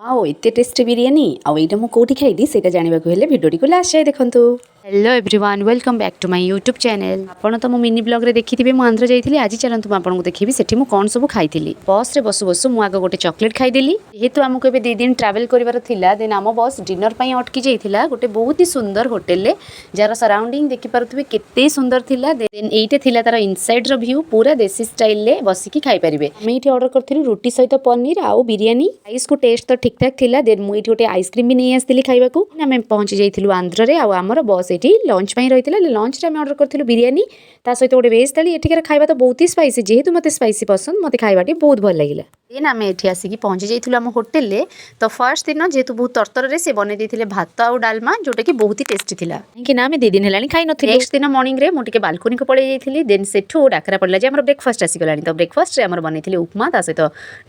आओ एते टेस्टी बिरियानी आउ एटा मु कोठी खाइदी सेटा जानिबा को हेले भिडियो को लास्ट जाय देखंतु। Hello everyone welcome back to my YouTube channel. आपण तो मो मिनी ब्लॉग रे देखिथिबे मु आंध्र जाइथिली। आज चलंतु मु आपन को देखिबी सेठी मु कोन सब खाइथिली। बस रे बसु बसु मु आगे गोटे चॉकलेट खाइ देली। जेहेतु हमको एबे 2 दिन ट्रैवल करिवार थिला देन हम बस डिनर पई अटकी जाइथिला गोटे बहुत ही सुंदर होटल ले जार सराउंडिंग देखि पारथुबे केते सुंदर थिला। देन एइटे थिला तार इनसाइड रो व्यू पूरा देसी स्टाइल ले बसिकी खाइ परिबे। हम एइटे ऑर्डर करथिलु रोटी सहित पनीर आउ बिरियानी। आइस को टेस्ट तो ठीक ठाक थिला। देन मु एइटे गोटे आइसक्रीम भी नै आस्तिली खाइबा को। हम पहुंची जाइथिलु आंध्र रे आउ हमर बस एठी लंच पई रहितिला। लंच रे हम ऑर्डर करथिलु बिरियानी ता सहित गोटे वेज थाली। एठिकर खाइबा तो बहुत ही स्पाइसी जेहेतु मते स्पाइसी पसंद मते खाइबाटी बहुत भल लागिला। देन आम एठी आसिकी पहुंची जाइथिलु हम होटल ले। तो फर्स्ट दिन जेहेतु बहुत तरतर रे से बनै देथिले भात आउ डालमा जोटा कि बहुत ही टेस्टी थिला कि ना हम 2 दिन हेलानी खाइ नथिलु। नेक्स्ट दिन मॉर्निंग रे मु टिके बालकनी को पळै जाइथिली। देन सेठु डाकरा पडला जे हमर ब्रेकफास्ट आसी गलानी। तो ब्रेकफास्ट रे हमर बनैथिले उपमा ता सहित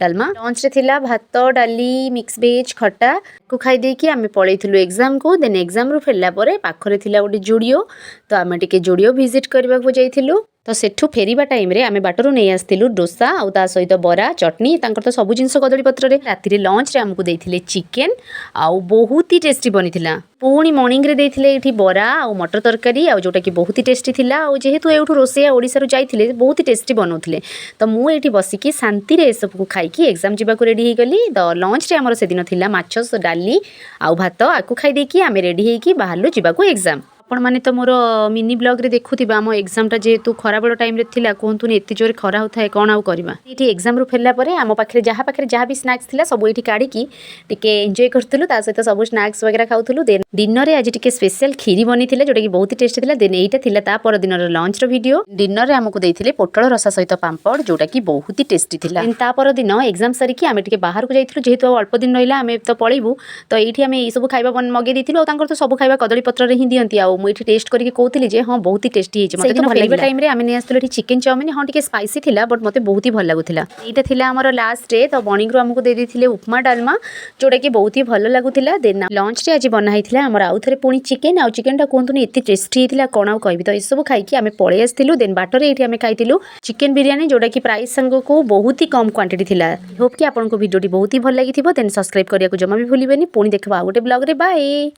डालमा। लंच रे थिला भात डाली मिक्स वेज खट्टा को खाइ दे कि आमे पळैथिलु एग्जाम को। देन एग्जाम रो फेरला परे पाखरे थिला गोटे जुडियो। तो आमे टिके जुडियो विजिट करबा को जाइथिलु। तो सेठु फेरिबा टाइम रे आमे बाटरो नै आस्तिलु डोसा आउ ता सहित बरा चटनी तांकर तो सब जिंस कदली पत्र रे। राति रे लंच रे हमकु देथिले चिकन आउ बहुत ही टेस्टी बनिथिला। पुणी मॉर्निंग रे देथिले एठी बरा आउ मटर तरकारी आउ जोटा कि बहुत ही टेस्टी थिला। आउ जेहेतु एठु रोसेया ओडिसा रु जाइथिले बहुत ही टेस्टी बनौथिले। तो मु एठी बसिकी शांति रे सब को खाइ की एग्जाम जिबा को रेडी हे गली। तो लंच रे हमर से दिन थिला माछस डाली आउ भात आकु खाइ दे की आमे रेडी हे की बाहरलो जिबा को एग्जाम। आपण माने तो मोर मिनी ब्लॉग रे देखुथिबा हम एग्जाम टा जेहेतु खरा बेल टाइम रे थिला कोहंतुनी एते जोर खरा होथाय कोन आउ करबा। एठी एग्जाम रु फेरला परे हम पाखरे जहा भी स्नैक्स थिला सब एठी काढी की टिके एन्जॉय करथुलु। ता सहित सब स्नैक्स वगैरह खाउथुलु। देन डिनर रे आज टिके स्पेशल खीरी बनी थिले जोटा कि बहुत ही टेस्टी थिला। देन एइटा थिला ता पर दिन रे लंच रो वीडियो। डिनर रे हमकु देइथिले पोटल रसा सहित पांपड़ जोटा कि बहुत ही टेस्टी थिला। देन ता पर दिन एग्जाम सारी की आमे टिके बाहर को जाइथिलु जेहेतु अल्प दिन रहिला आमे तो पळैबु। तो एठी आमे ई सब खाइबा मगे दिथिलु आउ तांकर तो सब खाइबा कदली पत्र रे ही दियंती। आउ मु एठी टेस्ट करिके कहूली जे हाँ बहुत ही टेस्टी है। मते तो फेरिबा टाइम रे आमे नै आस्तले चिकन चाउमिन हाँ टिके स्पाइसी थिला बट मते बहुत ही भल लागुथिला। एटा थिला हमर लास्ट डे। तो मॉर्निंग रो हमकु दे दिथिले उपमा डालमा जोटा कि बहुत ही भल लागुथिला। देन लंच रे आज बना हिथिला हमर आउ थरे पुणी चिकन आउ चिकन टा कोंतुनी एते टेस्टी हिथिला कोन आउ कहबी। तो ए सब खाइ की आमे पळे आस्तिलु। देन बाटर एठी आमे खाइतिलु चिकन बिरियानी जोटा कि प्राइस संग को बहुत ही कम क्वांटिटी थिला। होप कि आपन को वीडियो टी बहुत ही भल लागिथिबो। देन सब्सक्राइब करिया को जमा भी भूलिबेनी। पुणी देखबा आ गोटे ब्लॉग रे बाय।